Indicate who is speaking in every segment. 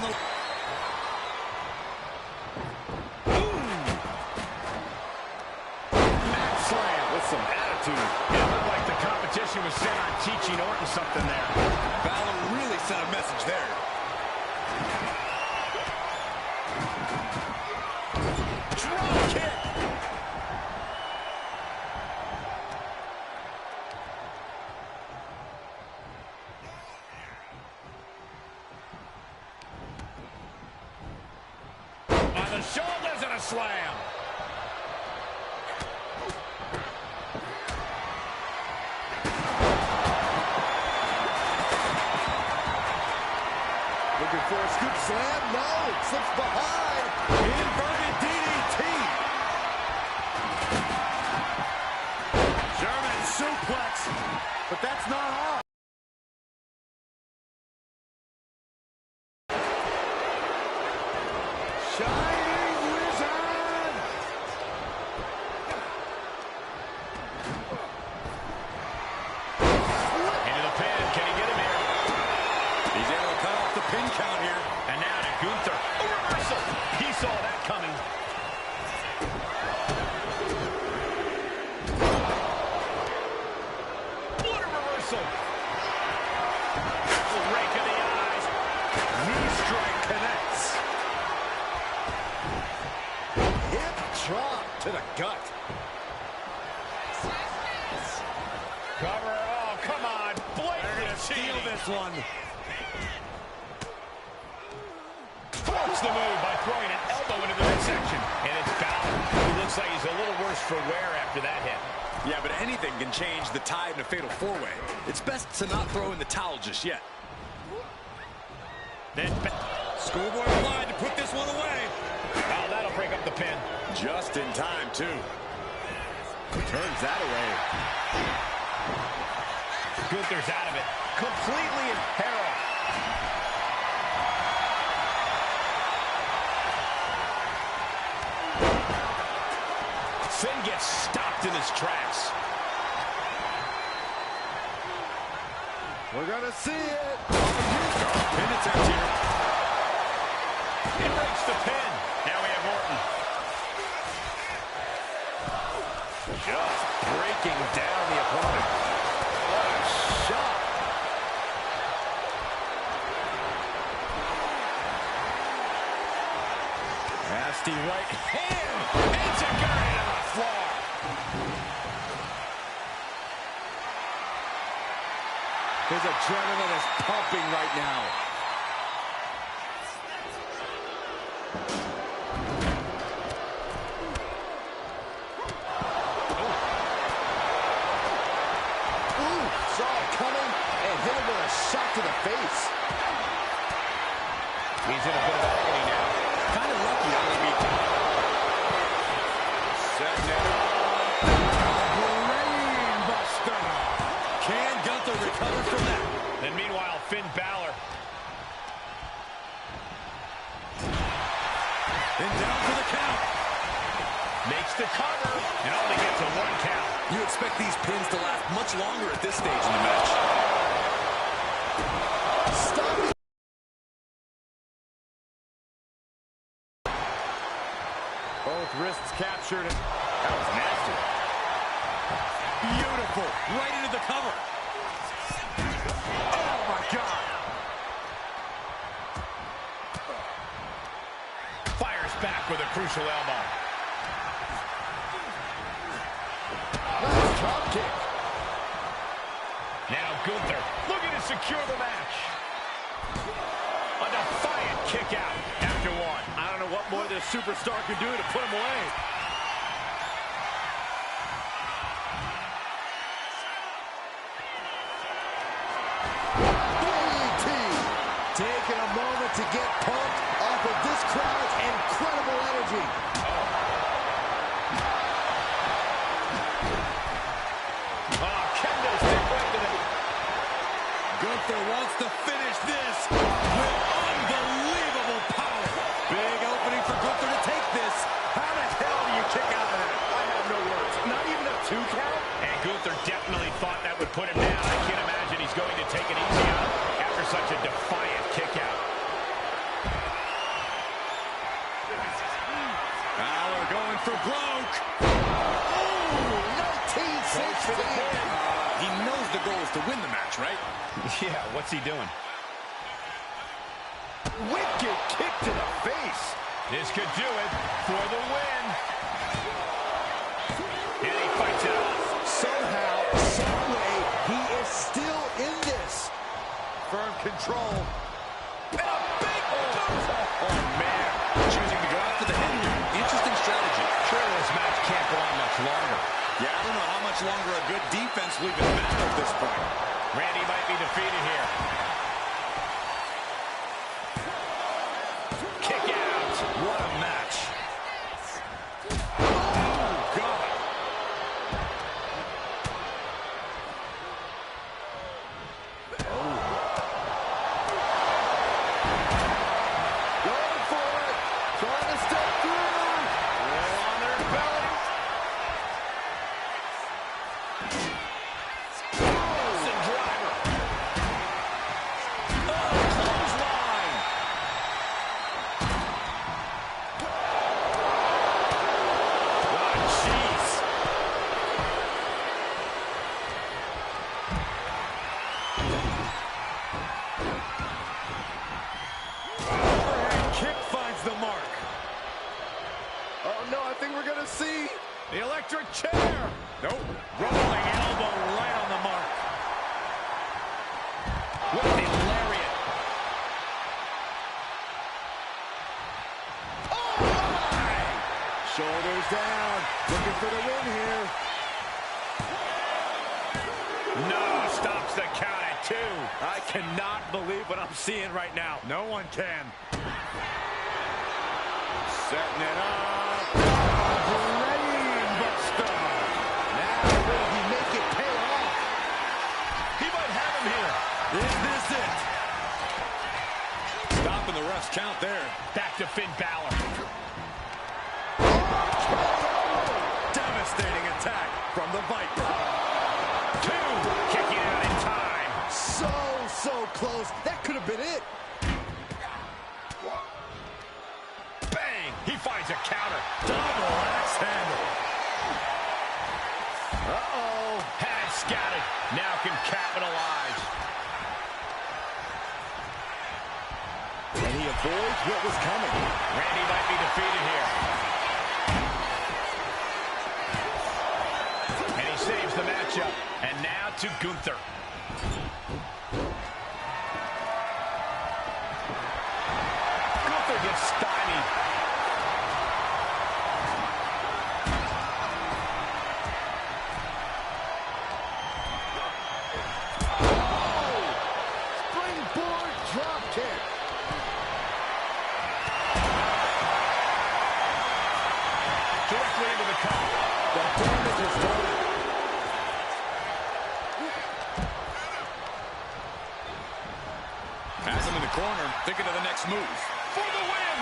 Speaker 1: the...
Speaker 2: Mat slam with some attitude. It looked like the competition was set on teaching Orton something there.
Speaker 1: Balor really sent a message there.
Speaker 2: Drop kick. On the shoulders and a slam.
Speaker 3: Looking for a scoop slam. No, it slips behind. Inverted DDT.
Speaker 2: German suplex. But that's not all. Shining Wizard. Into the pin. Can he get him here?
Speaker 1: He's able to cut off the pin count here.
Speaker 2: And now to Gunther. A reversal. He saw that coming. What a reversal. Rake of the eyes. Knee strike connects.
Speaker 3: Hip drop to the gut.
Speaker 2: Cover. Oh, come on. Blatant
Speaker 1: Steal this one.
Speaker 2: Force the move by throwing an elbow into the midsection. And it's Balor. He looks like he's a little worse for wear after that hit.
Speaker 1: Yeah, but anything can change the tide in a fatal four-way. It's best to not throw in the towel just yet.
Speaker 2: Then
Speaker 1: Schoolboy applied to put this one away.
Speaker 2: oh, that'll break up the pin.
Speaker 1: Just in time, too. Turns that away.
Speaker 2: Gunther's out of it. Completely in peril. Finn gets stopped in his tracks.
Speaker 3: We're going to see it.
Speaker 1: Pin attempt here.
Speaker 2: He breaks the pin. Now we have Orton. Just breaking down the opponent. What a shot. Nasty right hand. Enzuigiri to the floor.
Speaker 3: His adrenaline is pumping right now. Ooh, saw it coming and hit him with a shot to the face.
Speaker 2: He's in a bit of agony now.
Speaker 1: Kind of lucky on the beat.
Speaker 2: Set now.
Speaker 3: Brain buster.
Speaker 1: Can Gunther recover from that?
Speaker 2: Then meanwhile, Finn Balor.
Speaker 1: Then down for the count.
Speaker 2: Makes the cover and only gets a 1 count.
Speaker 1: You expect these pins to last much longer at this stage in the match.
Speaker 3: Stop it.
Speaker 2: Both wrists captured. That was nasty.
Speaker 1: Beautiful. Right into the cover.
Speaker 2: Oh, my God. Fires back with a crucial elbow.
Speaker 3: Nice drop kick.
Speaker 2: Now Gunther looking to secure the match. A defiant kick out after 1. I don't know what more this superstar can do to put him away.
Speaker 3: DDT. Taking a moment to get pumped off of this crowd's incredible energy.
Speaker 2: Oh, kendo stick right to the...
Speaker 1: Gunther wants to finish this with unbelievable power. Big opening for Gunther to take this.
Speaker 2: How the hell do you kick out of that? I have no words. Not even a 2 count? And Gunther definitely thought that would put him down. I can't imagine he's going to take it easy out after such a defiant kick out.
Speaker 1: He knows the goal is to win the match, right?
Speaker 2: Yeah, what's he doing?
Speaker 3: Wicked kick to the face.
Speaker 2: This could do it for the win. And he fights it off.
Speaker 3: Somehow, some way, he is still in this. Firm control.
Speaker 1: And a big boot! Oh, man. Choosing to go after the head here. Interesting strategy.
Speaker 2: Surely this match can't go on much longer.
Speaker 1: Yeah, I don't know how much longer a good defense will even matter at this point.
Speaker 2: Randy might be defeated here. Kick out.
Speaker 1: What a match. Oh, God.
Speaker 3: Going for it. Trying to step through.
Speaker 2: Roll on their belly. Austin driver.
Speaker 1: Oh, clothesline.
Speaker 2: What a cheese.
Speaker 1: Overhead kick finds the mark.
Speaker 3: Oh, no, I think we're going to see.
Speaker 2: The electric chair.
Speaker 1: Nope. Rolling elbow right on the mark.
Speaker 2: With the lariat.
Speaker 3: Oh, my! Shoulders down. Looking for the win here.
Speaker 2: No, stops the count at 2.
Speaker 1: I cannot believe what I'm seeing right now. No one can. Setting it up. Brainbuster.
Speaker 3: Now, will he make it pay off?
Speaker 2: He might have him here.
Speaker 1: Is this it? Stopping the ref's count there.
Speaker 2: Back to Finn Balor.
Speaker 1: Devastating attack from the Viper.
Speaker 2: 2. Kicking out in time.
Speaker 3: So close. That could have been it.
Speaker 2: Bang! He finds a counter.
Speaker 1: Double axe handle.
Speaker 3: Uh-oh.
Speaker 2: Had it scouted. Now can capitalize.
Speaker 3: And he avoids what was coming.
Speaker 2: Randy might be defeated here. And he saves the matchup. And now to Gunther. Gunther gets stymied.
Speaker 3: Springboard drop kick.
Speaker 2: Directly into the cup.
Speaker 3: The damage is done.
Speaker 1: Has him in the corner, thinking of the next move.
Speaker 2: For the win!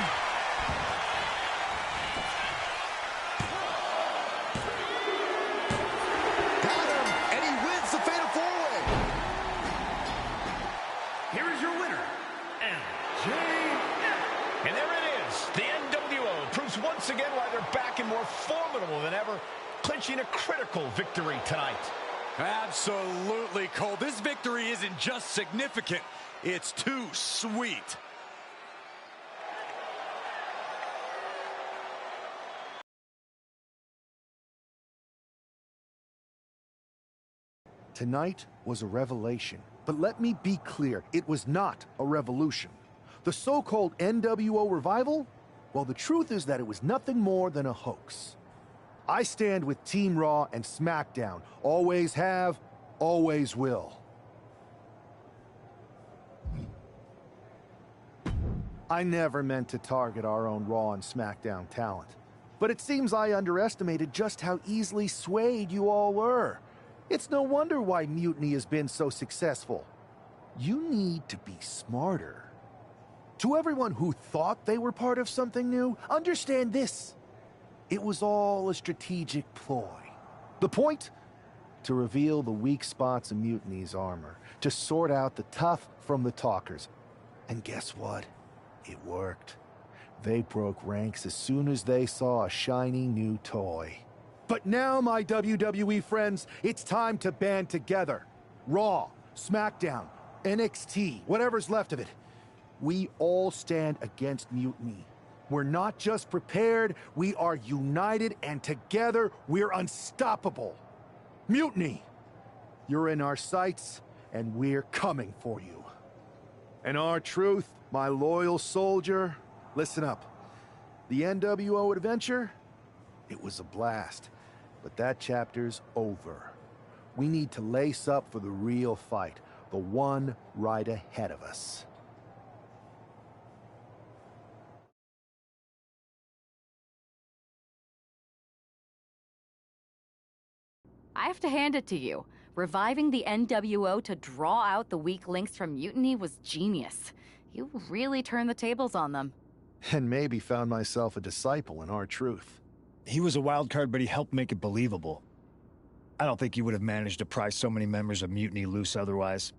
Speaker 3: Got him, and he wins the Fatal 4-Way.
Speaker 4: Here is your winner, MJF.
Speaker 2: And there it is. The NWO proves once again why they're back and more formidable than ever, clinching a critical victory tonight.
Speaker 1: Absolutely, Cole. This victory isn't just significant. It's too sweet.
Speaker 5: Tonight was a revelation. But let me be clear, it was not a revolution. The so-called NWO revival? Well, the truth is that it was nothing more than a hoax. I stand with Team Raw and SmackDown. Always have, always will. I never meant to target our own Raw and SmackDown talent. But it seems I underestimated just how easily swayed you all were. It's no wonder why Mutiny has been so successful. You need to be smarter. To everyone who thought they were part of something new, understand this. It was all a strategic ploy. The point? To reveal the weak spots in Mutiny's armor, to sort out the tough from the talkers. And guess what? It worked. They broke ranks as soon as they saw a shiny new toy. But now, my WWE friends, it's time to band together. Raw, SmackDown, NXT, whatever's left of it. We all stand against mutiny. We're not just prepared, we are united, and together we're unstoppable. Mutiny! You're in our sights, and we're coming for you. And R-Truth, my loyal soldier, listen up. The NWO adventure? It was a blast, but that chapter's over. We need to lace up for the real fight, the one right ahead of us.
Speaker 4: I have to hand it to you. Reviving the NWO to draw out the weak links from Mutiny was genius. You really turned the tables on them.
Speaker 5: And maybe found myself a disciple in R-Truth.
Speaker 6: He was a wild card, but he helped make it believable. I don't think he would have managed to pry so many members of Mutiny loose otherwise.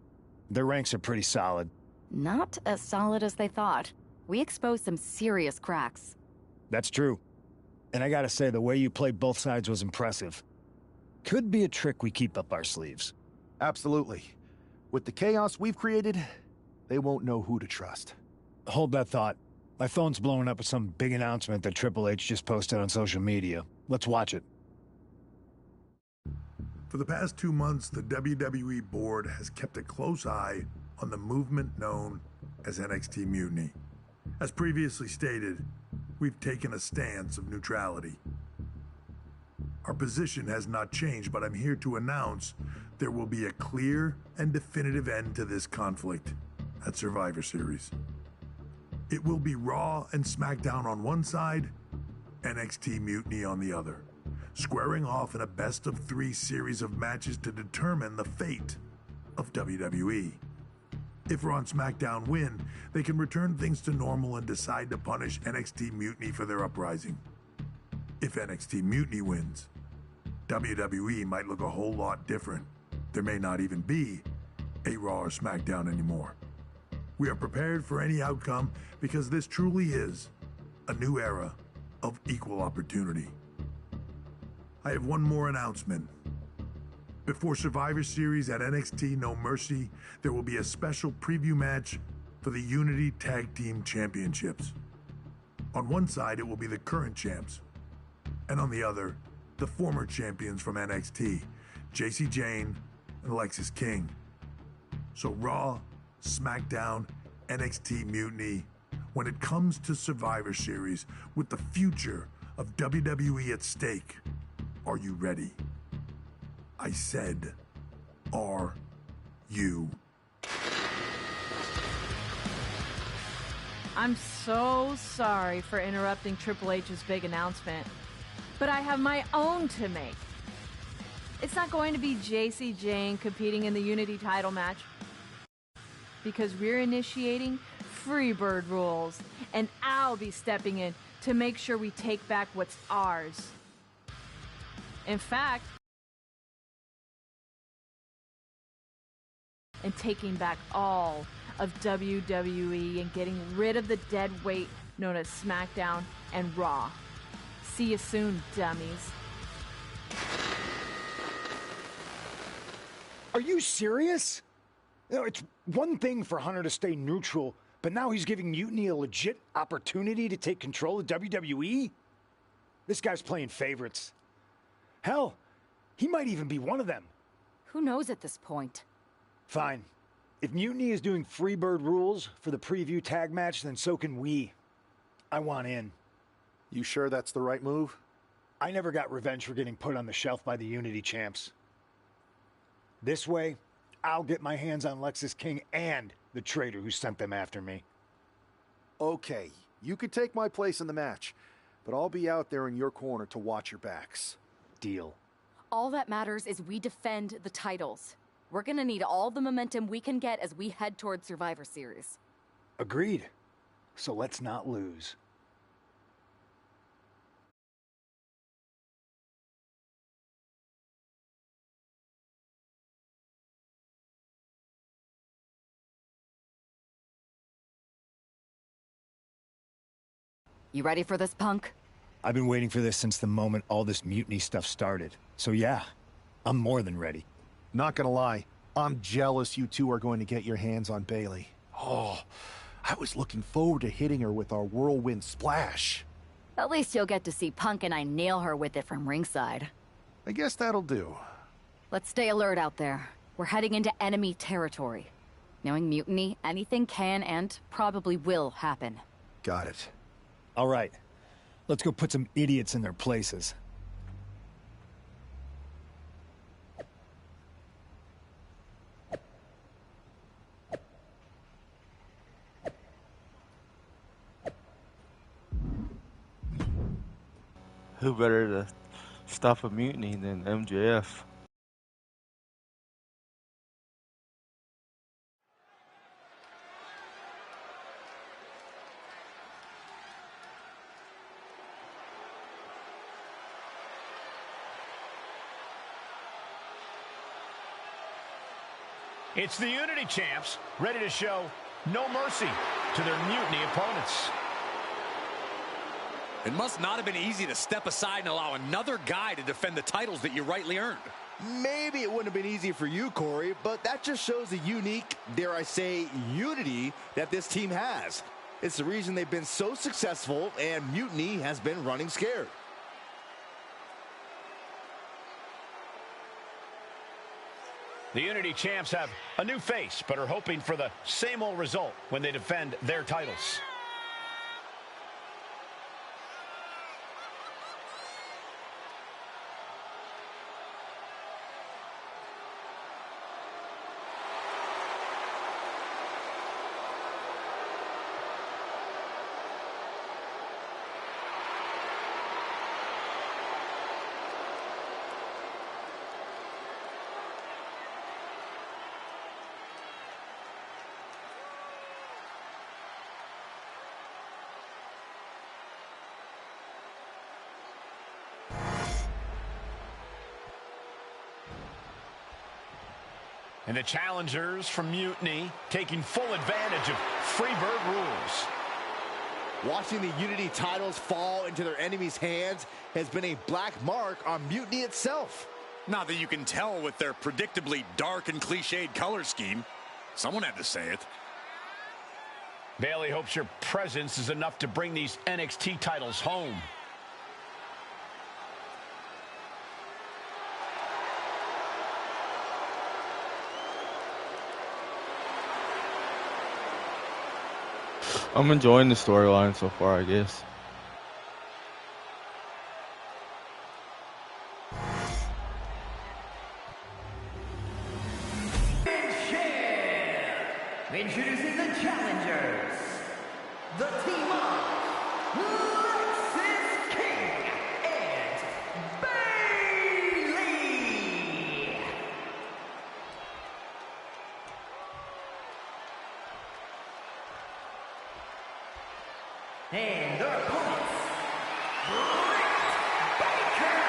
Speaker 6: Their ranks are pretty solid.
Speaker 4: Not as solid as they thought. We exposed some serious cracks.
Speaker 6: That's true. And I gotta say, the way you played both sides was impressive. Could be a trick we keep up our sleeves.
Speaker 5: Absolutely. With the chaos we've created, they won't know who to trust.
Speaker 6: Hold that thought. My phone's blowing up with some big announcement that Triple H just posted on social media. Let's watch it.
Speaker 7: For the past 2 months, the WWE board has kept a close eye on the movement known as NXT Mutiny. As previously stated, we've taken a stance of neutrality. Our position has not changed, but I'm here to announce there will be a clear and definitive end to this conflict at Survivor Series. It will be Raw and SmackDown on one side, NXT Mutiny on the other, squaring off in a best-of-3 series of matches to determine the fate of WWE. If Raw and SmackDown win, they can return things to normal and decide to punish NXT Mutiny for their uprising. If NXT Mutiny wins, WWE might look a whole lot different. There may not even be a Raw or SmackDown anymore. We are prepared for any outcome because this truly is a new era of equal opportunity. I have one more announcement. Before Survivor Series at NXT No Mercy, there will be a special preview match for the Unity Tag Team Championships. On one side, it will be the current champs, and on the other, the former champions from NXT, Jacy Jayne and Alexis King. So Raw, SmackDown, NXT Mutiny, when it comes to Survivor Series, with the future of WWE at stake, are you ready? I said, are you?
Speaker 8: I'm so sorry for interrupting Triple H's big announcement, but I have my own to make. It's not going to be Jacy Jayne competing in the Unity title match, because we're initiating Freebird rules, and I'll be stepping in to make sure we take back what's ours. In fact, and taking back all of WWE and getting rid of the dead weight known as SmackDown and Raw. See you soon, dummies.
Speaker 6: Are you serious? You know, it's one thing for Hunter to stay neutral, but now he's giving Mutiny a legit opportunity to take control of WWE? This guy's playing favorites. Hell, he might even be one of them.
Speaker 4: Who knows at this point?
Speaker 6: Fine. If Mutiny is doing Freebird rules for the preview tag match, then so can we. I want in.
Speaker 5: You sure that's the right move?
Speaker 6: I never got revenge for getting put on the shelf by the Unity champs. This way, I'll get my hands on Alexis King and the traitor who sent them after me.
Speaker 5: Okay, you could take my place in the match, but I'll be out there in your corner to watch your backs.
Speaker 6: Deal.
Speaker 4: All that matters is we defend the titles. We're gonna need all the momentum we can get as we head toward Survivor Series.
Speaker 6: Agreed. So let's not lose.
Speaker 4: You ready for this, Punk?
Speaker 6: I've been waiting for this since the moment all this mutiny stuff started. So yeah, I'm more than ready.
Speaker 5: Not gonna lie, I'm jealous you two are going to get your hands on Bayley. Oh, I was looking forward to hitting her with our whirlwind splash.
Speaker 4: At least you'll get to see Punk and I nail her with it from ringside.
Speaker 5: I guess that'll do.
Speaker 4: Let's stay alert out there. We're heading into enemy territory. Knowing Mutiny, anything can and probably will happen.
Speaker 5: Got it.
Speaker 6: All right, let's go put some idiots in their places.
Speaker 9: Who better to stop a mutiny than MJF?
Speaker 2: It's the Unity Champs, ready to show no mercy to their mutiny opponents.
Speaker 1: It must not have been easy to step aside and allow another guy to defend the titles that you rightly earned.
Speaker 3: Maybe it wouldn't have been easy for you, Corey, but that just shows the unique, dare I say, unity that this team has. It's the reason they've been so successful, and Mutiny has been running scared.
Speaker 2: The Unity Champs have a new face, but are hoping for the same old result when they defend their titles. And the challengers from Mutiny taking full advantage of Freebird rules.
Speaker 3: Watching the Unity titles fall into their enemies' hands has been a black mark on Mutiny itself.
Speaker 1: Not that you can tell with their predictably dark and cliched color scheme. Someone had to say it.
Speaker 2: Bayley hopes your presence is enough to bring these NXT titles home.
Speaker 9: I'm enjoying the storyline so far, I guess.
Speaker 10: Introducing the challengers, the team of Lexis King and Bayley. And their opponents, Britt Baker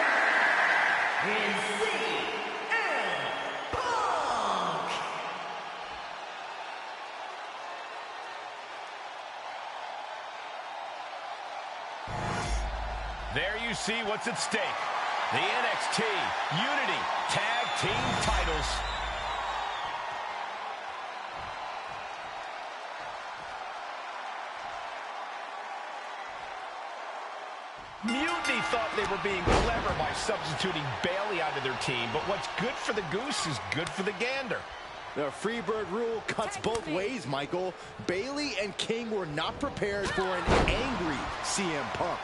Speaker 10: and CM Punk.
Speaker 2: There you see what's at stake. The NXT Unity Tag Team titles. Mutiny thought they were being clever by substituting Bayley onto their team, but what's good for the goose is good for the gander.
Speaker 3: The Freebird rule cuts both ways, Michael. Bayley and King were not prepared for an angry CM Punk.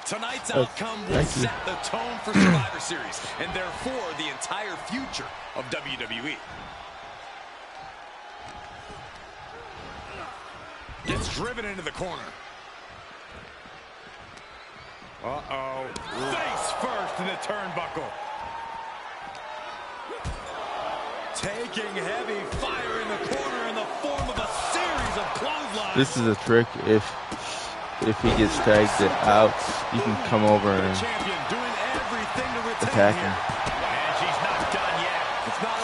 Speaker 1: Tonight's outcome will set the tone for Survivor Series, and therefore the entire future of WWE. Gets driven into the corner. Uh-oh. Face first in the turnbuckle. Taking heavy fire in the corner in the form of a series of clotheslines.
Speaker 9: This is a trick. If he gets tagged out, you can come over and attack him.
Speaker 2: And she's not done yet.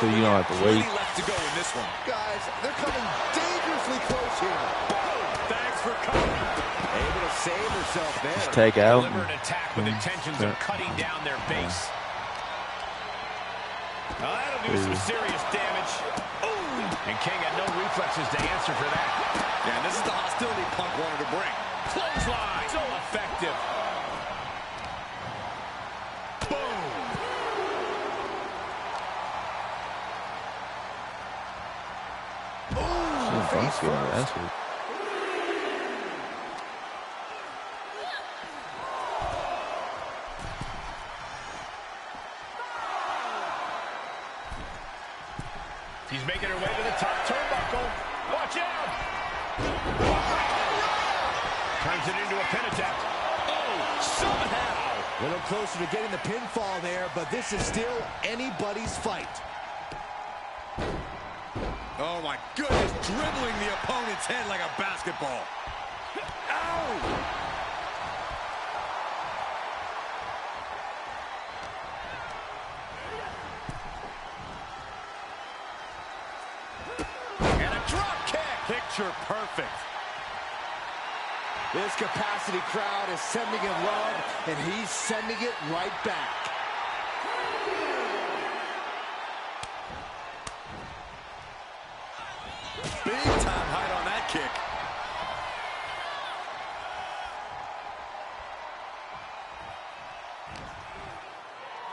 Speaker 9: So you don't have to wait.
Speaker 1: Left to go in this one.
Speaker 3: Guys, they're coming dangerously close here.
Speaker 1: Thanks for coming.
Speaker 3: Able to save herself there.
Speaker 9: Just take out.
Speaker 2: Deliver an attack with intentions of cutting down their base. Now that'll do some serious damage. Ooh. And King had no reflexes to answer for that.
Speaker 1: Yeah, this is the hostility Punk wanted to bring.
Speaker 2: Clothesline. So effective. Boom.
Speaker 9: Punk's getting arrested.
Speaker 2: He's making her way to the top turnbuckle. Watch out! Turns it into a pin attempt. Oh, somehow!
Speaker 3: A little closer to getting the pinfall there, but this is still anybody's fight.
Speaker 1: Oh my goodness, dribbling the opponent's head like a basketball. Ow!
Speaker 2: And a drop kick.
Speaker 1: Picture perfect.
Speaker 3: This capacity crowd is sending him love, and he's sending it right back.
Speaker 1: Big time height on that kick.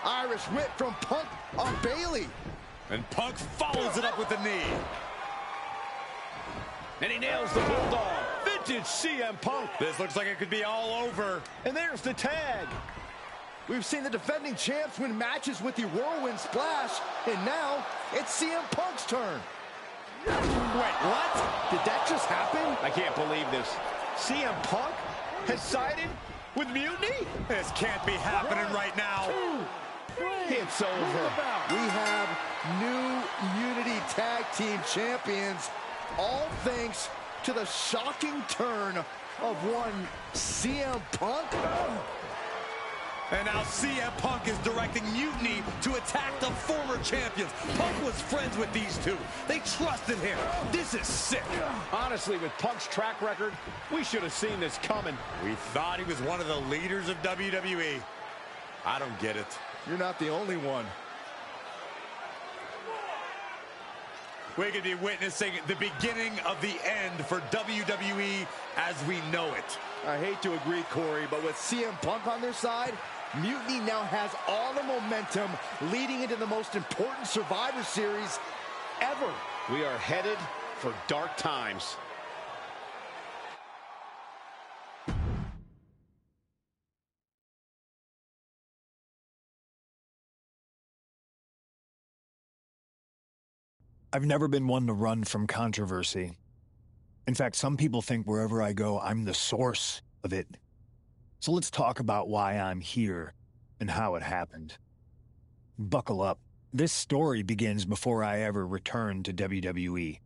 Speaker 3: Irish whip from Punk on Bayley.
Speaker 1: And Punk follows it up with the knee.
Speaker 2: And he nails the Bulldog. Vintage CM Punk.
Speaker 1: This looks like it could be all over.
Speaker 2: And there's the tag.
Speaker 3: We've seen the defending champs win matches with the Whirlwind Splash, and now it's CM Punk's turn.
Speaker 1: Wait, what?
Speaker 3: Did that just happen?
Speaker 2: I can't believe this. CM Punk has sided with Mutiny?
Speaker 1: This can't be happening right now.
Speaker 3: It's over. We have new Unity Tag Team Champions, all thanks to the shocking turn of one CM Punk.
Speaker 1: And now CM Punk is directing Mutiny to attack the former champions. Punk was friends with these two. They trusted him. This is sick.
Speaker 2: Honestly, with Punk's track record, we should have seen this coming.
Speaker 1: We thought he was one of the leaders of WWE. I don't get it.
Speaker 3: You're not the only one.
Speaker 1: We could be witnessing the beginning of the end for WWE as we know it.
Speaker 3: I hate to agree, Corey, but with CM Punk on their side, Mutiny now has all the momentum leading into the most important Survivor Series ever.
Speaker 2: We are headed for dark times.
Speaker 6: I've never been one to run from controversy. In fact, some people think wherever I go, I'm the source of it. So let's talk about why I'm here and how it happened. Buckle up. This story begins before I ever returned to WWE.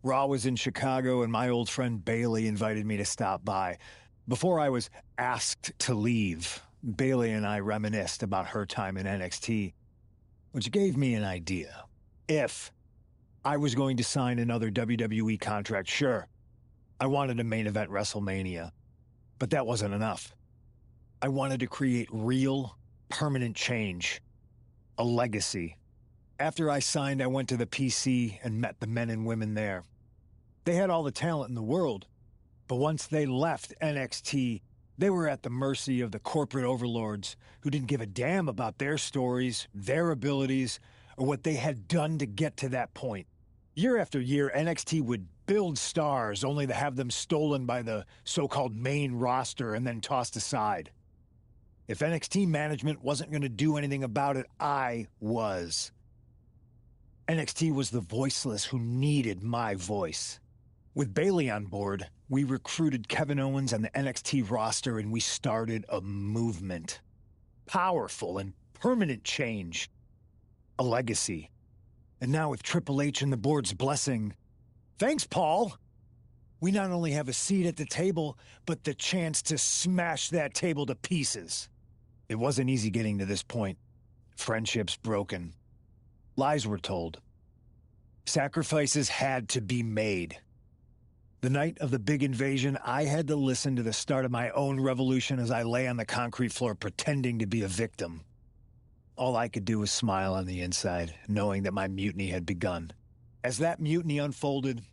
Speaker 6: Raw was in Chicago and my old friend Bayley invited me to stop by. Before I was asked to leave, Bayley and I reminisced about her time in NXT, which gave me an idea. If I was going to sign another WWE contract, sure, I wanted a main event WrestleMania, but that wasn't enough. I wanted to create real, permanent change, a legacy. After I signed, I went to the PC and met the men and women there. They had all the talent in the world, but once they left NXT, they were at the mercy of the corporate overlords who didn't give a damn about their stories, their abilities, or what they had done to get to that point. Year after year, NXT would build stars only to have them stolen by the so-called main roster and then tossed aside. If NXT management wasn't going to do anything about it, I was. NXT was the voiceless who needed my voice. With Bayley on board, we recruited Kevin Owens and the NXT roster and we started a movement. Powerful and permanent change. A legacy. And now with Triple H and the board's blessing, thanks, Paul! We not only have a seat at the table, but the chance to smash that table to pieces. It wasn't easy getting to this point. Friendships broken. Lies were told. Sacrifices had to be made. The night of the big invasion, I had to listen to the start of my own revolution as I lay on the concrete floor pretending to be a victim. All I could do was smile on the inside, knowing that my mutiny had begun. As that mutiny unfolded,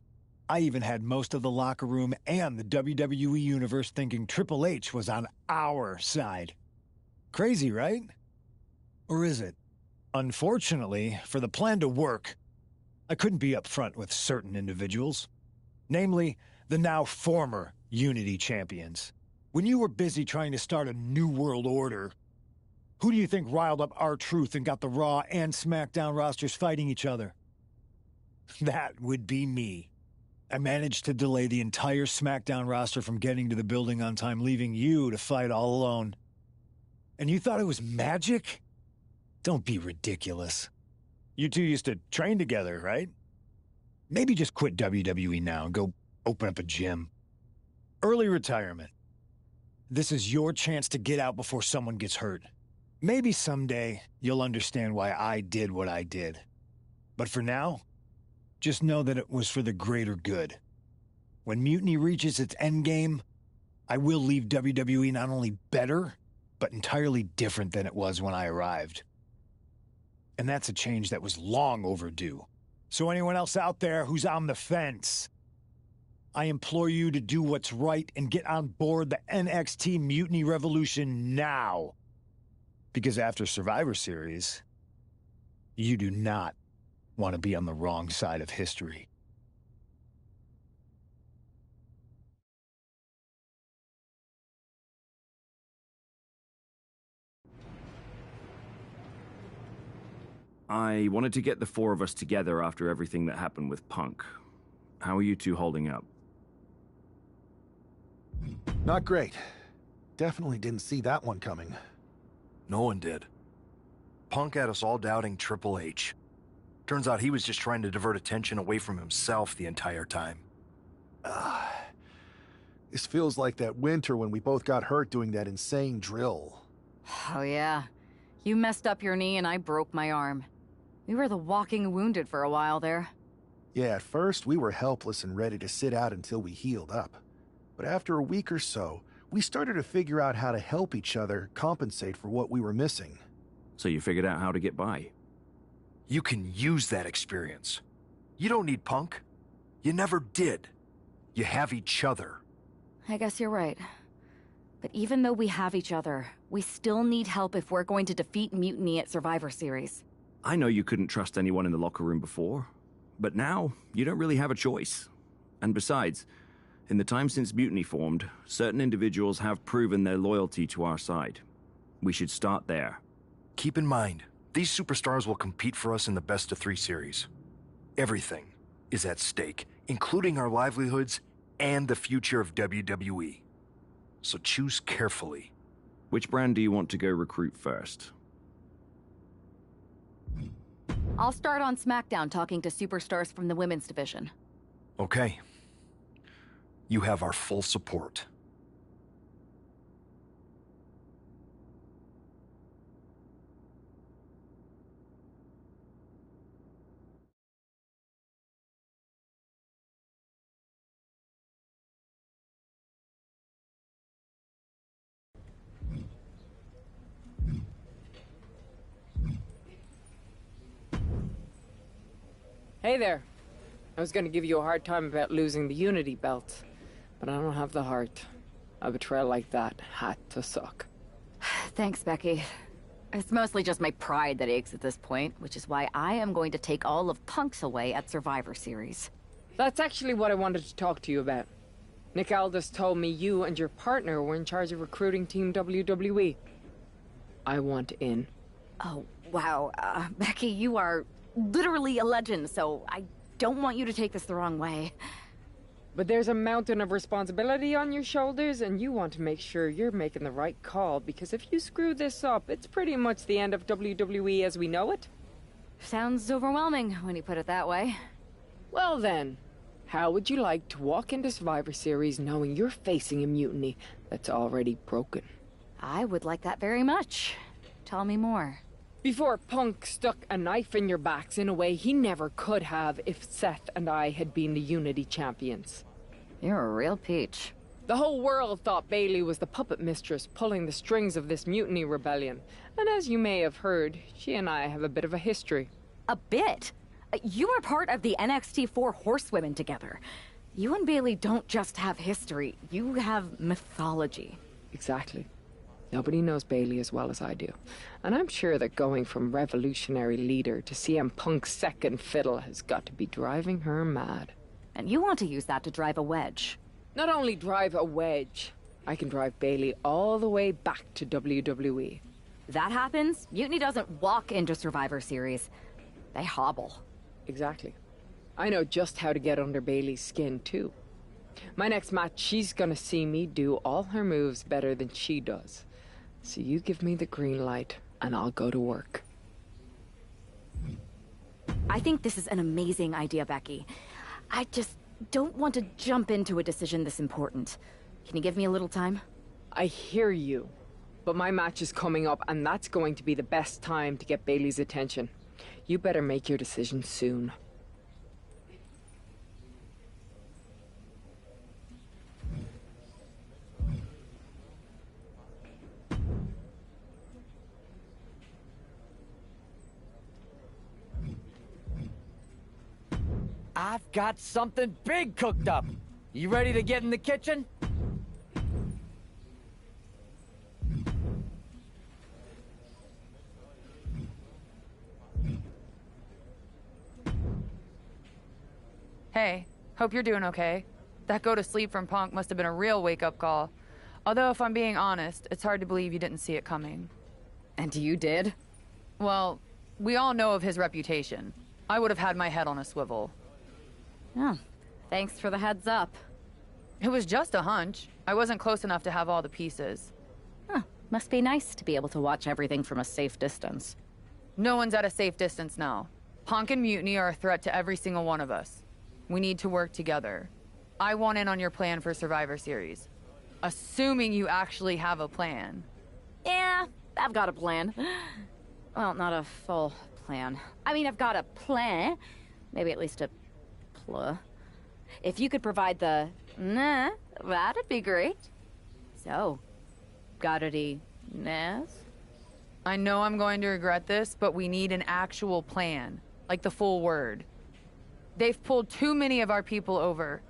Speaker 6: I even had most of the locker room and the WWE Universe thinking Triple H was on our side. Crazy, right? Or is it? Unfortunately, for the plan to work, I couldn't be upfront with certain individuals. Namely, the now former Unity champions. When you were busy trying to start a new world order, who do you think riled up R-Truth and got the Raw and SmackDown rosters fighting each other? That would be me. I managed to delay the entire SmackDown roster from getting to the building on time, leaving you to fight all alone. And you thought it was magic? Don't be ridiculous. You two used to train together, right? Maybe just quit WWE now and go open up a gym. Early retirement. This is your chance to get out before someone gets hurt. Maybe someday you'll understand why I did what I did. But for now, just know that it was for the greater good. When Mutiny reaches its endgame, I will leave WWE not only better, but entirely different than it was when I arrived. And that's a change that was long overdue. So anyone else out there who's on the fence, I implore you to do what's right and get on board the NXT Mutiny Revolution now. Because after Survivor Series, you do not want to be on the wrong side of history.
Speaker 11: I wanted to get the four of us together after everything that happened with Punk. How are you two holding up?
Speaker 5: Not great. Definitely didn't see that one coming.
Speaker 12: No one did. Punk had us all doubting Triple H. Turns out he was just trying to divert attention away from himself the entire time.
Speaker 5: This feels like that winter when we both got hurt doing that insane drill.
Speaker 4: Oh yeah. You messed up your knee and I broke my arm. We were the walking wounded for a while there.
Speaker 5: Yeah, at first we were helpless and ready to sit out until we healed up. But after a week or so, we started to figure out how to help each other compensate for what we were missing.
Speaker 11: So you figured out how to get by?
Speaker 12: You can use that experience. You don't need Punk. You never did. You have each other.
Speaker 4: I guess you're right. But even though we have each other, we still need help if we're going to defeat Mutiny at Survivor Series.
Speaker 11: I know you couldn't trust anyone in the locker room before, but now you don't really have a choice. And besides, in the time since Mutiny formed, certain individuals have proven their loyalty to our side. We should start there.
Speaker 12: Keep in mind, these superstars will compete for us in the best-of-3 series. Everything is at stake, including our livelihoods and the future of WWE. So choose carefully.
Speaker 11: Which brand do you want to go recruit first?
Speaker 4: I'll start on SmackDown talking to superstars from the women's division.
Speaker 12: Okay. You have our full support.
Speaker 13: Hey there. I was gonna give you a hard time about losing the Unity belt, but I don't have the heart. A betrayal like that had to suck.
Speaker 4: Thanks, Becky. It's mostly just my pride that aches at this point, which is why I am going to take all of Punk's away at Survivor Series.
Speaker 13: That's actually what I wanted to talk to you about. Nick Aldis told me you and your partner were in charge of recruiting Team WWE. I want in.
Speaker 4: Oh, wow. Becky, you are literally a legend, so I don't want you to take this the wrong way.
Speaker 13: But there's a mountain of responsibility on your shoulders, and you want to make sure you're making the right call, because if you screw this up, it's pretty much the end of WWE as we know it.
Speaker 4: Sounds overwhelming when you put it that way.
Speaker 13: Well then, how would you like to walk into Survivor Series knowing you're facing a mutiny that's already broken?
Speaker 4: I would like that very much. Tell me more.
Speaker 13: Before Punk stuck a knife in your backs in a way he never could have if Seth and I had been the Unity champions.
Speaker 4: You're a real peach.
Speaker 13: The whole world thought Bayley was the puppet mistress pulling the strings of this mutiny rebellion. And as you may have heard, she and I have a bit of a history.
Speaker 4: A bit? You were part of the NXT 4 Horsewomen together. You and Bayley don't just have history, you have mythology.
Speaker 13: Exactly. Nobody knows Bayley as well as I do. And I'm sure that going from revolutionary leader to CM Punk's second fiddle has got to be driving her mad.
Speaker 4: And you want to use that to drive a wedge.
Speaker 13: Not only drive a wedge, I can drive Bayley all the way back to WWE.
Speaker 4: That happens, Mutiny doesn't walk into Survivor Series. They hobble.
Speaker 13: Exactly. I know just how to get under Bayley's skin, too. My next match, she's gonna see me do all her moves better than she does. So you give me the green light, and I'll go to work.
Speaker 4: I think this is an amazing idea, Becky. I just don't want to jump into a decision this important. Can you give me a little time?
Speaker 13: I hear you. But my match is coming up, and that's going to be the best time to get Bayley's attention. You better make your decision soon.
Speaker 14: I've got something big cooked up. You ready to get in the kitchen?
Speaker 15: Hey, hope you're doing okay. That go to sleep from Punk must have been a real wake-up call. Although, if I'm being honest, it's hard to believe you didn't see it coming.
Speaker 4: And you did?
Speaker 15: Well, we all know of his reputation. I would have had my head on a swivel.
Speaker 4: Oh, thanks for the heads up.
Speaker 15: It was just a hunch. I wasn't close enough to have all the pieces.
Speaker 4: Huh, must be nice to be able to watch everything from a safe distance.
Speaker 15: No one's at a safe distance now. Punk and Mutiny are a threat to every single one of us. We need to work together. I want in on your plan for Survivor Series. Assuming you actually have a plan.
Speaker 4: Yeah, I've got a plan. Well, not a full plan. I mean, I've got a plan. Maybe at least a plur. If you could provide the nah, that'd be great. So, got any nays?
Speaker 15: I know I'm going to regret this, but we need an actual plan. Like the full word. They've pulled too many of our people over.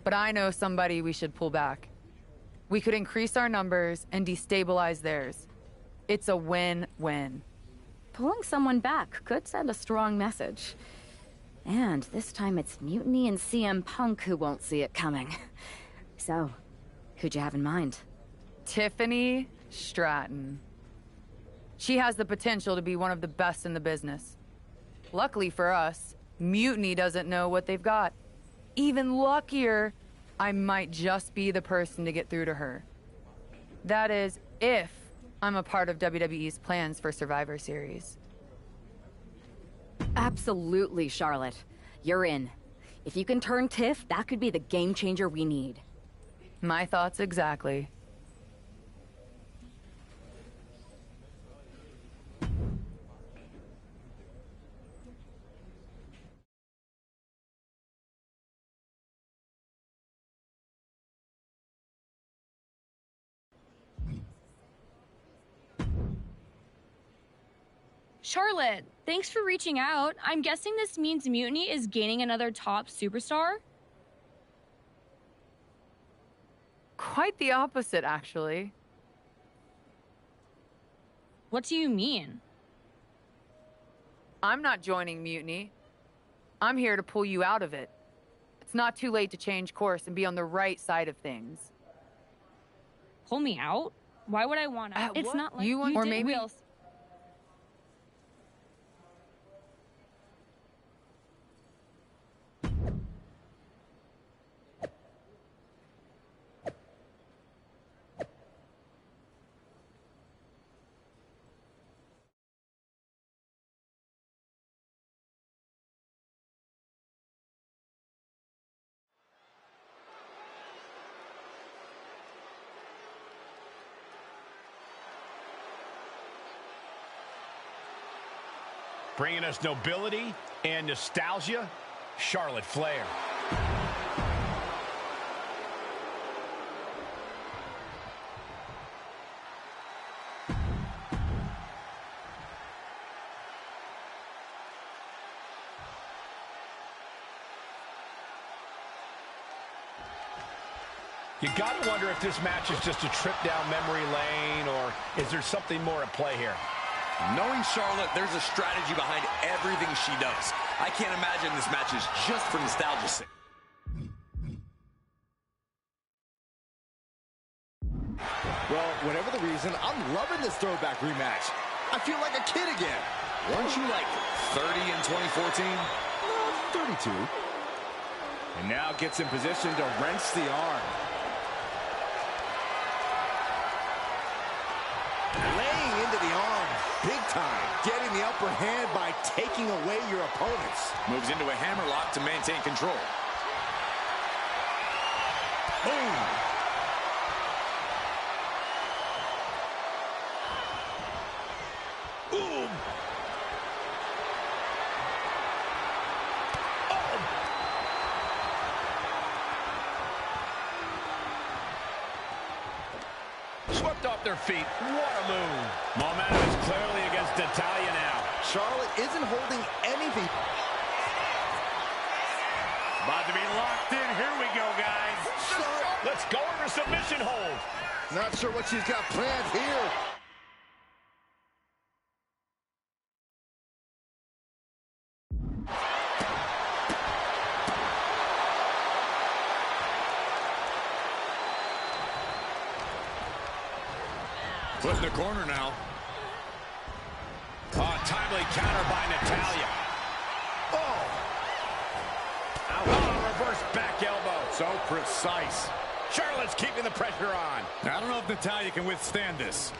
Speaker 15: But I know somebody we should pull back. We could increase our numbers and destabilize theirs. It's a win-win.
Speaker 4: Pulling someone back could send a strong message. And this time it's Mutiny and CM Punk who won't see it coming. So, who'd you have in mind?
Speaker 15: Tiffany Stratton. She has the potential to be one of the best in the business. Luckily for us, Mutiny doesn't know what they've got. Even luckier, I might just be the person to get through to her. That is, if I'm a part of WWE's plans for Survivor Series.
Speaker 4: Absolutely, Charlotte. You're in. If you can turn Tiff, that could be the game changer we need.
Speaker 15: My thoughts exactly.
Speaker 16: Charlotte, thanks for reaching out. I'm guessing this means Mutiny is gaining another top superstar?
Speaker 15: Quite the opposite, actually.
Speaker 16: What do you mean?
Speaker 15: I'm not joining Mutiny. I'm here to pull you out of it. It's not too late to change course and be on the right side of things.
Speaker 16: Pull me out? Why would I want to? It's
Speaker 15: what?
Speaker 16: not like
Speaker 15: You
Speaker 16: you
Speaker 15: or
Speaker 16: did
Speaker 15: maybe-
Speaker 16: Wheels.
Speaker 2: Bringing us nobility and nostalgia, Charlotte Flair. You got to wonder if this match is just a trip down memory lane, or is there something more at play here?
Speaker 1: Knowing Charlotte, there's a strategy behind everything she does. I can't imagine this match is just for nostalgia's sake.
Speaker 3: Well, whatever the reason, I'm loving this throwback rematch. I feel like a kid again.
Speaker 1: Weren't you like 30 in 2014?
Speaker 3: 32.
Speaker 1: And now gets in position to wrench the arm.
Speaker 3: Laying into the arm, big time. Getting the upper hand by taking away your opponents.
Speaker 1: Moves into a hammerlock to maintain control. Boom. Boom.
Speaker 2: Swept off their feet. What a move. Momentum is clearly against Natalya now.
Speaker 3: Charlotte isn't holding anything.
Speaker 2: About to be locked in. Here we go, guys. Let's go over submission hold.
Speaker 3: Not sure what she's got planned here.
Speaker 1: Put in the corner now.
Speaker 2: Oh, timely counter by Natalya.
Speaker 1: Oh!
Speaker 2: Oh, reverse back elbow.
Speaker 1: So precise.
Speaker 2: Charlotte's keeping the pressure on.
Speaker 1: I don't know if Natalya can withstand this.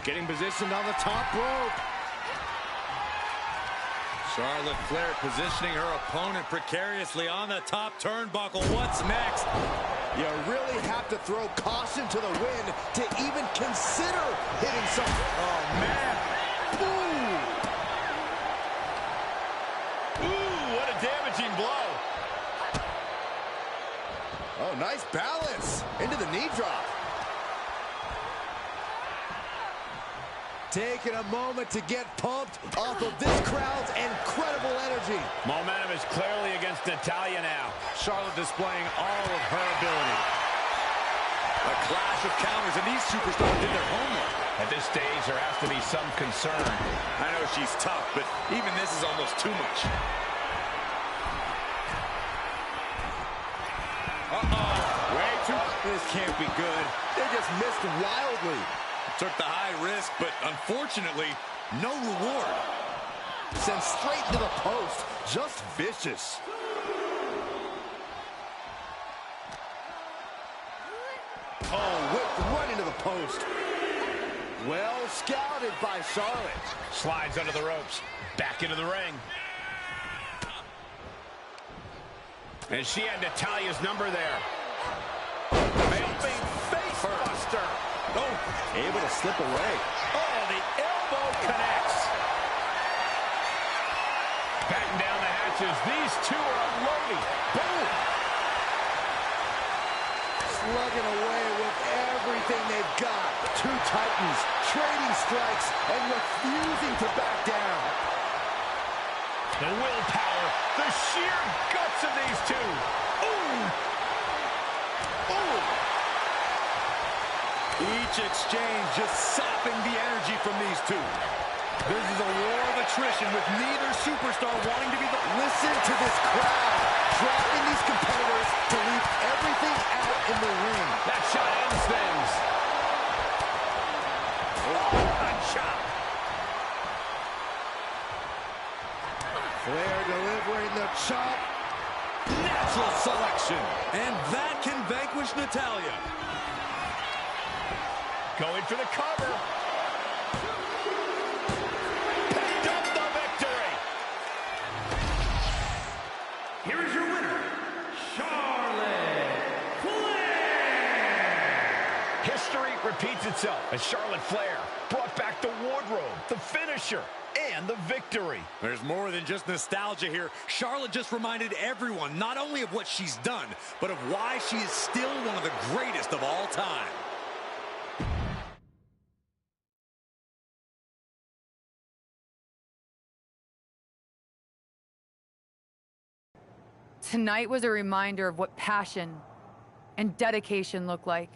Speaker 3: Getting positioned on the top rope.
Speaker 1: Charlotte Flair positioning her opponent precariously on the top turnbuckle. What's next?
Speaker 3: You really have to throw caution to the wind to even consider hitting something.
Speaker 1: Oh, man.
Speaker 2: Ooh. Ooh, what a damaging blow.
Speaker 3: Oh, nice balance. Into the knee drop. Taking a moment to get pumped off of this crowd's incredible energy.
Speaker 2: Momentum is clearly against Natalya now. Charlotte displaying all of her ability.
Speaker 1: A clash of counters, and these superstars did their homework.
Speaker 2: At this stage, there has to be some concern.
Speaker 1: I know she's tough, but even this is almost too much. Uh-oh.
Speaker 3: Way too... This can't be good. They just missed wildly.
Speaker 1: Took the high risk, but unfortunately, no reward.
Speaker 3: Sent straight to the post. Just vicious. Oh, whipped right into the post. Well scouted by Charlotte.
Speaker 2: Slides under the ropes. Back into the ring. And she had Natalya's number there. Jumping face buster.
Speaker 3: Oh, able to slip away.
Speaker 2: Oh, the elbow connects. Batten down the hatches. These two are unloading. Boom.
Speaker 3: Slugging away with everything they've got. Two titans trading strikes and refusing to back down.
Speaker 2: The willpower, the sheer guts of these two. Ooh. Ooh.
Speaker 1: Each exchange just sapping the energy from these two. This is a war of attrition with neither superstar wanting to be the...
Speaker 3: Listen to this crowd, driving these competitors to leave everything out in the ring.
Speaker 2: That shot ends things. Oh, a chop.
Speaker 3: Flair delivering the chop.
Speaker 1: Natural selection. And that can vanquish Natalya.
Speaker 2: Going for the cover. Picked up the victory.
Speaker 10: Here is your winner, Charlotte Flair.
Speaker 2: History repeats itself as Charlotte Flair brought back the wardrobe, the finisher, and the victory.
Speaker 1: There's more than just nostalgia here. Charlotte just reminded everyone not only of what she's done, but of why she is still one of the greatest of all time.
Speaker 15: Tonight was a reminder of what passion and dedication look like.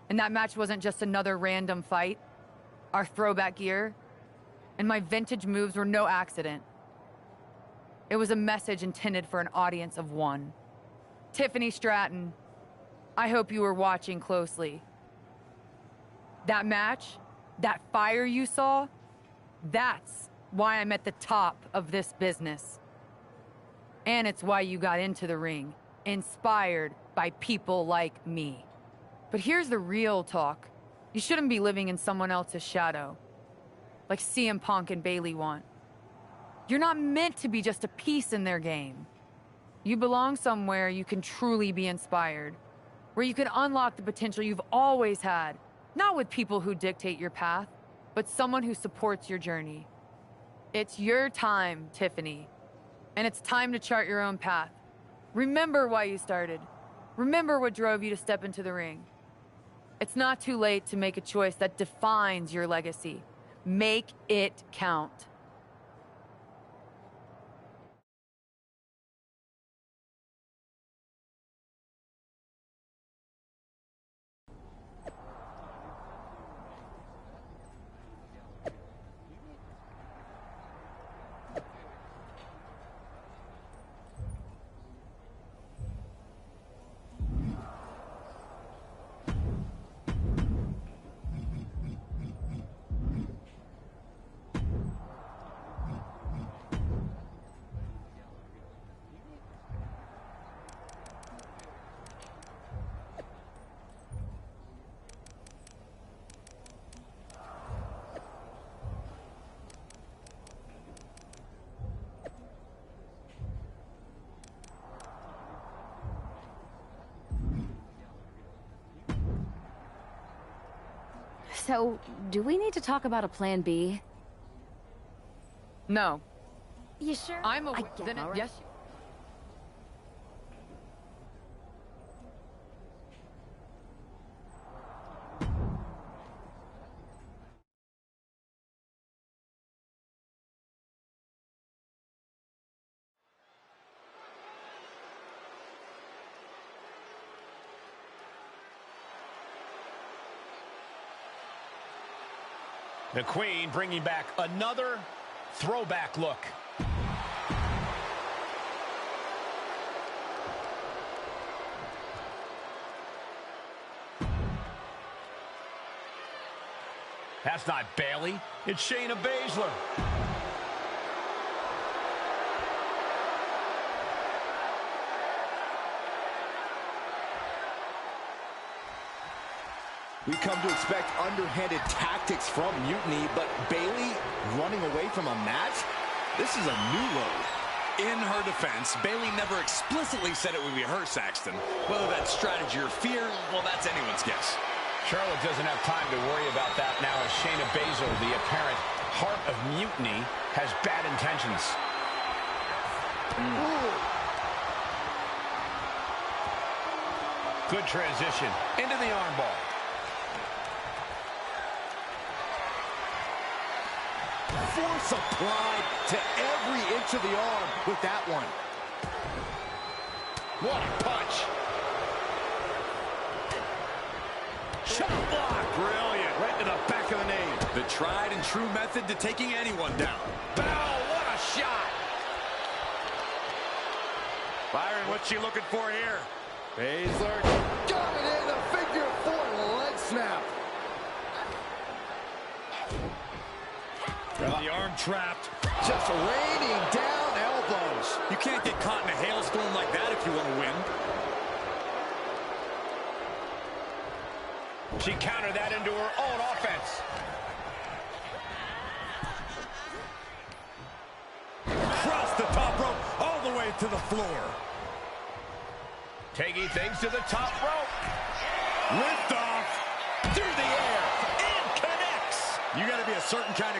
Speaker 15: And that match wasn't just another random fight. Our throwback gear and my vintage moves were no accident. It was a message intended for an audience of one. Tiffany Stratton, I hope you were watching closely. That match, that fire you saw, that's why I'm at the top of this business. And it's why you got into the ring, inspired by people like me. But here's the real talk. You shouldn't be living in someone else's shadow, like CM Punk and Bayley want. You're not meant to be just a piece in their game. You belong somewhere you can truly be inspired, where you can unlock the potential you've always had, not with people who dictate your path, but someone who supports your journey. It's your time, Tiffany, and it's time to chart your own path. Remember why you started. Remember what drove you to step into the ring. It's not too late to make a choice that defines your legacy. Make it count.
Speaker 4: So, do we need to talk about a plan B?
Speaker 15: No.
Speaker 4: You sure?
Speaker 15: I'm a...
Speaker 4: Then
Speaker 15: right. Yes.
Speaker 2: The Queen bringing back another throwback look. That's not Bayley. It's Shayna Baszler.
Speaker 3: We come to expect underhanded tactics from Mutiny, but Bayley running away from a match? This is a new low.
Speaker 1: In her defense, Bayley never explicitly said it would be her, Saxton. Whether that's strategy or fear, well, that's anyone's guess.
Speaker 2: Charlotte doesn't have time to worry about that now as Shayna Baszler, the apparent heart of Mutiny, has bad intentions. Good transition into the armbar.
Speaker 3: Force applied to every inch of the arm with that one.
Speaker 2: What a punch.
Speaker 1: Shot block. Brilliant. Right to the back of the knee. The tried and true method to taking anyone down.
Speaker 2: Bell, what a shot.
Speaker 1: Byron, what's she looking for here?
Speaker 3: Baszler got it in the figure four leg snap.
Speaker 1: The arm trapped.
Speaker 3: Just raining down elbows.
Speaker 1: You can't get caught in a hailstorm like that if you want to win.
Speaker 2: She countered that into her own offense.
Speaker 1: Across the top rope, all the way to the floor.
Speaker 2: Taking things to the top rope.
Speaker 1: Lift off through the air and connects. You got to be a certain kind of